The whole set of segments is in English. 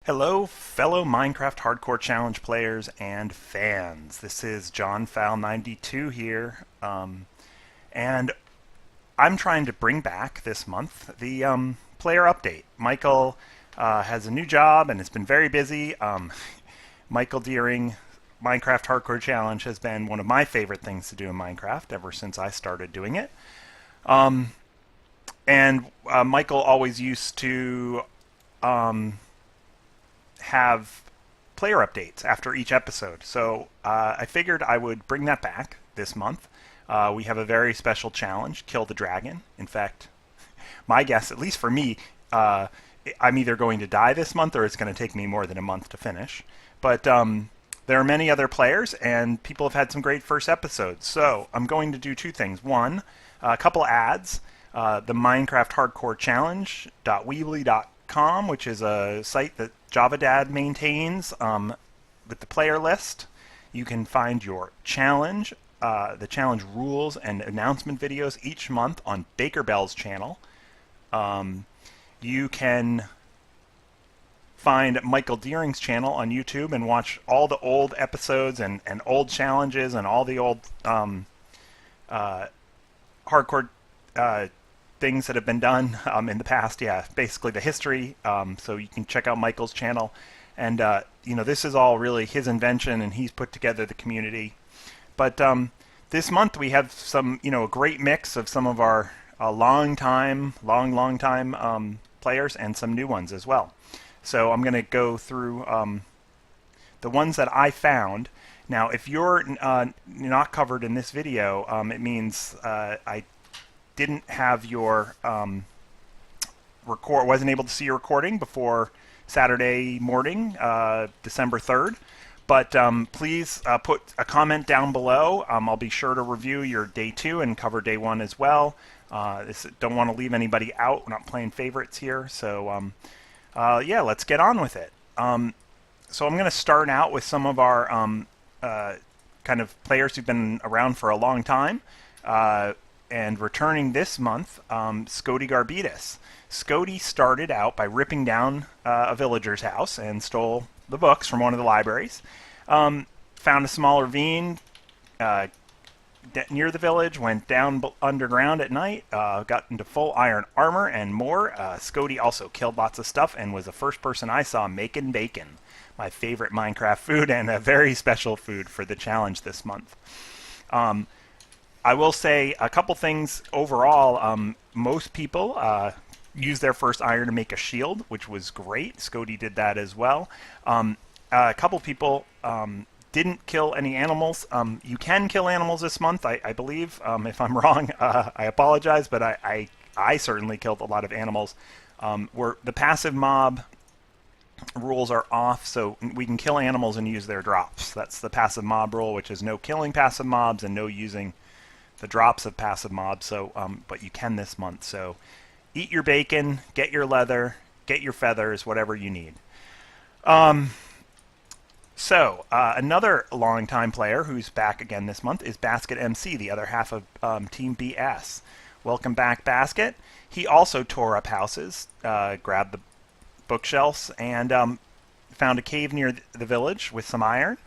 Hello, fellow Minecraft Hardcore Challenge players and fans. This is John Fowl92 here, and I'm trying to bring back this month the player update. Michael has a new job and has been very busy. Michael Deering Minecraft Hardcore Challenge has been one of my favorite things to do in Minecraft ever since I started doing it. And Michael always used to have player updates after each episode. So I figured I would bring that back this month. We have a very special challenge, Kill the Dragon. In fact, my guess, at least for me, I'm either going to die this month or it's going to take me more than a month to finish. But there are many other players, and people have had some great first episodes. So I'm going to do two things. One, a couple ads. The Minecraft Hardcore Challenge.weebly.com, which is a site that JavaDad maintains with the player list. You can find your challenge, the challenge rules and announcement videos each month on Baker Bell's channel. You can find Michael Deering's channel on YouTube and watch all the old episodes and old challenges and all the old hardcore things that have been done in the past. Yeah, basically the history. So you can check out Michael's channel, and this is all really his invention, and he's put together the community. But this month we have some, a great mix of some of our long time players and some new ones as well. So I'm going to go through the ones that I found. Now, if you're not covered in this video, it means I didn't have your wasn't able to see your recording before Saturday morning, December 3rd. But please put a comment down below. I'll be sure to review your day 2 and cover day 1 as well. Don't want to leave anybody out. We're not playing favorites here. So yeah, let's get on with it. So I'm going to start out with some of our kind of players who've been around for a long time. And returning this month, Scody Garbitas. Scody started out by ripping down a villager's house and stole the books from one of the libraries. Found a small ravine near the village, went down underground at night, got into full iron armor and more. Scody also killed lots of stuff and was the first person I saw making bacon, my favorite Minecraft food and a very special food for the challenge this month. I will say a couple things overall. Most people use their first iron to make a shield, which was great. Scody did that as well. A couple people didn't kill any animals. You can kill animals this month, I believe. If I'm wrong, I apologize, but I certainly killed a lot of animals. The passive mob rules are off, so we can kill animals and use their drops. That's the passive mob rule, which is no killing passive mobs and no using the drops of passive mobs. So, but you can this month. So, eat your bacon, get your leather, get your feathers, whatever you need. Another longtime player who's back again this month is Basket MC, the other half of Team BS. Welcome back, Basket. He also tore up houses, grabbed the bookshelves, and found a cave near the village with some iron.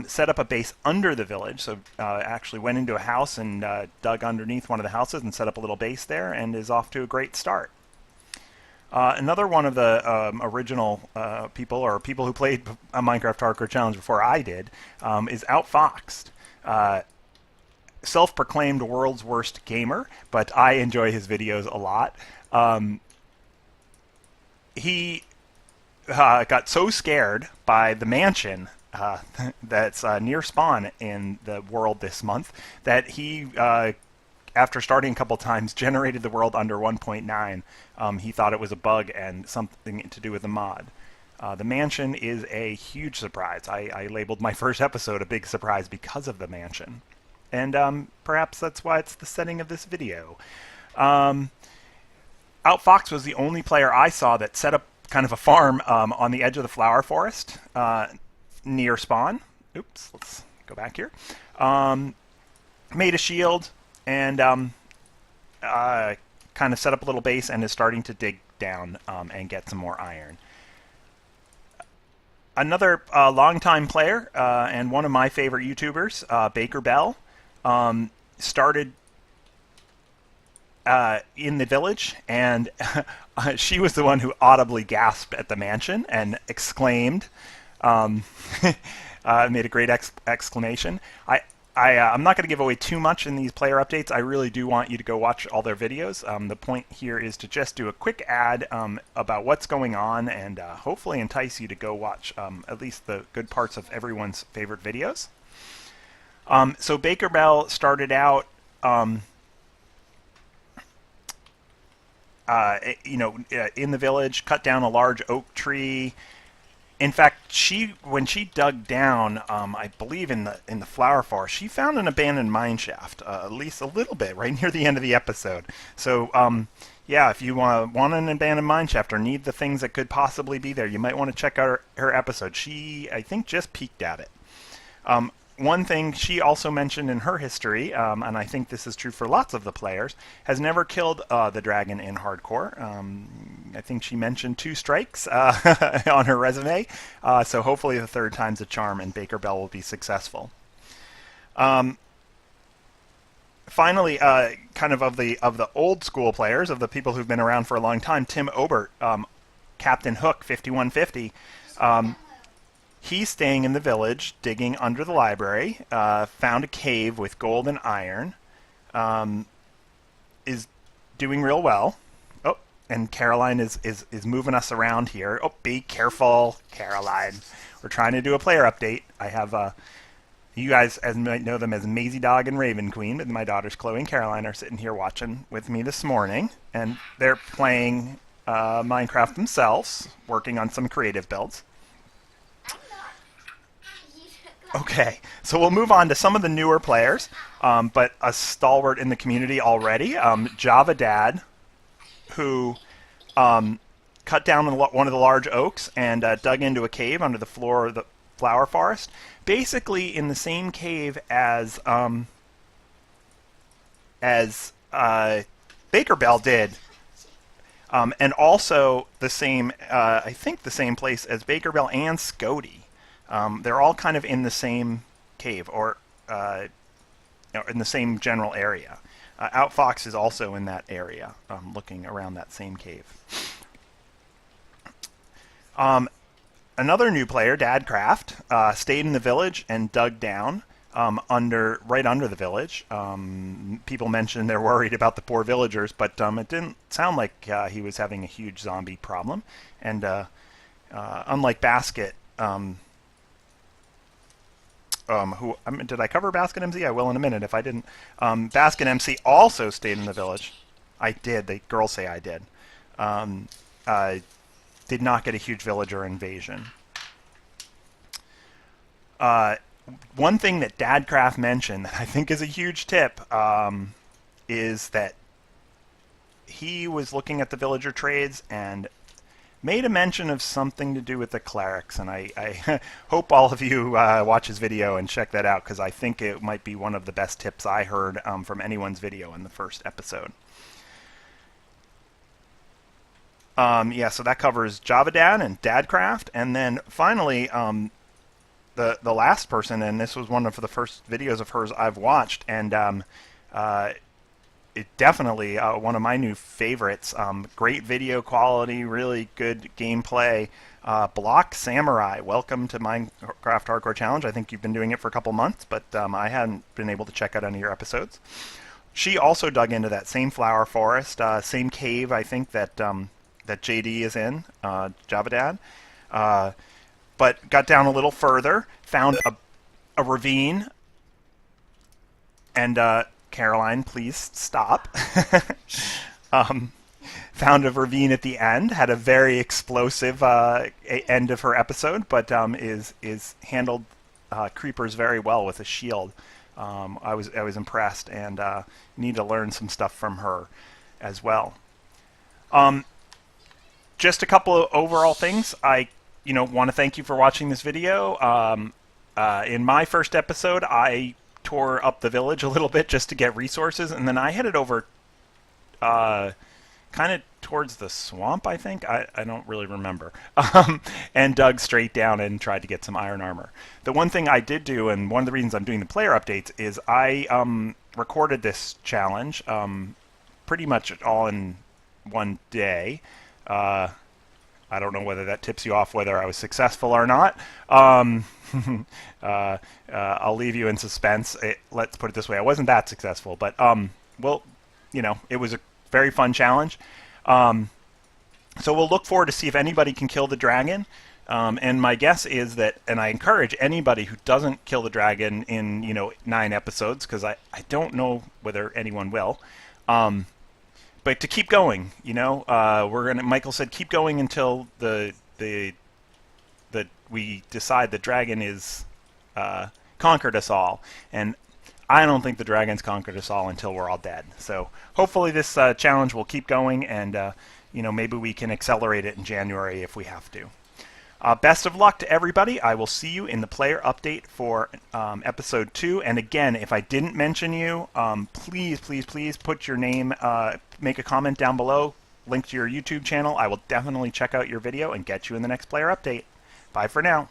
Set up a base under the village, so actually went into a house and dug underneath one of the houses and set up a little base there, and is off to a great start. Another one of the original people, or people who played a Minecraft Hardcore Challenge before I did, is Outfoxed. Self-proclaimed world's worst gamer, but I enjoy his videos a lot. He got so scared by the mansion that's near spawn in the world this month that he, after starting a couple times, generated the world under 1.9. He thought it was a bug and something to do with the mod. The mansion is a huge surprise. I labeled my first episode a big surprise because of the mansion. And perhaps that's why it's the setting of this video. Outfox was the only player I saw that set up kind of a farm on the edge of the flower forest near spawn. Oops, let's go back here. Made a shield and kind of set up a little base and is starting to dig down and get some more iron. Another longtime player and one of my favorite YouTubers, Baker Bell, started in the village, and she was the one who audibly gasped at the mansion and exclaimed, made a great exclamation. I'm not going to give away too much in these player updates. I really do want you to go watch all their videos. The point here is to just do a quick ad about what's going on and hopefully entice you to go watch at least the good parts of everyone's favorite videos. So Baker Bell started out in the village, cut down a large oak tree. In fact, when she dug down, I believe in the flower forest, she found an abandoned mine shaft, at least a little bit, right near the end of the episode. So, yeah, if you want an abandoned mine shaft or need the things that could possibly be there, you might want to check out her episode. She, I think, just peeked at it. One thing she also mentioned in her history, and I think this is true for lots of the players, has never killed the dragon in hardcore. I think she mentioned 2 strikes on her resume, so hopefully the 3rd time's a charm and Baker Bell will be successful. Finally, kind of the old school players, of the people who've been around for a long time, Tim Obert, Captain Hook 5150. He's staying in the village, digging under the library, found a cave with gold and iron, is doing real well. Oh, and Caroline is moving us around here. Oh, be careful, Caroline. We're trying to do a player update. I have, you guys might know them as Maisie Dog and Raven Queen, but my daughters Chloe and Caroline are sitting here watching with me this morning, and they're playing Minecraft themselves, working on some creative builds. Okay, so we'll move on to some of the newer players, but a stalwart in the community already, Java Dad, who cut down one of the large oaks and dug into a cave under the floor of the flower forest, basically in the same cave as Baker Bell did, and also the same, I think the same place as Baker Bell and Scody. They're all kind of in the same cave, or in the same general area. Outfox is also in that area, looking around that same cave. Another new player, Dadcraft, stayed in the village and dug down right under the village. People mentioned they're worried about the poor villagers, but it didn't sound like he was having a huge zombie problem. And unlike Basket, did I cover Basket MC? I will in a minute if I didn't. Basket MC also stayed in the village. I did. The girls say I did. Did not get a huge villager invasion. One thing that Dadcraft mentioned that I think is a huge tip is that he was looking at the villager trades and made a mention of something to do with the clerics, and I hope all of you watch his video and check that out, because I think it might be one of the best tips I heard from anyone's video in the first episode. Yeah, so that covers Javadad and Dadcraft, and then finally the last person, and this was one of the first videos of hers I've watched, and it definitely one of my new favorites. Great video quality, really good gameplay. Block Samurai, welcome to Minecraft Hardcore Challenge. I think you've been doing it for a couple months, but I hadn't been able to check out any of your episodes. She also dug into that same flower forest, same cave, I think, that JD is in, Javadad. But got down a little further, found a ravine, and Caroline, please stop. Found a ravine at the end, had a very explosive end of her episode, but is handled creepers very well with a shield. I was impressed, and need to learn some stuff from her as well. Just a couple of overall things. I want to thank you for watching this video. In my first episode, I tore up the village a little bit just to get resources, and then I headed over kind of towards the swamp, I think. I don't really remember. And dug straight down and tried to get some iron armor. The one thing I did do, and one of the reasons I'm doing the player updates, is I recorded this challenge pretty much all in one day. I don't know whether that tips you off whether I was successful or not. I'll leave you in suspense. Let's put it this way: I wasn't that successful, but well, you know, it was a very fun challenge. So we'll look forward to see if anybody can kill the dragon. And my guess is that, and I encourage anybody who doesn't kill the dragon in 9 episodes, because I don't know whether anyone will. But to keep going, Michael said keep going until we decide the dragon is conquered us all, and I don't think the dragon's conquered us all until we're all dead. So hopefully this challenge will keep going, and maybe we can accelerate it in January if we have to. Best of luck to everybody. I will see you in the player update for episode 2. And again, if I didn't mention you, please, please, please put your name, make a comment down below, link to your YouTube channel. I will definitely check out your video and get you in the next player update. Bye for now.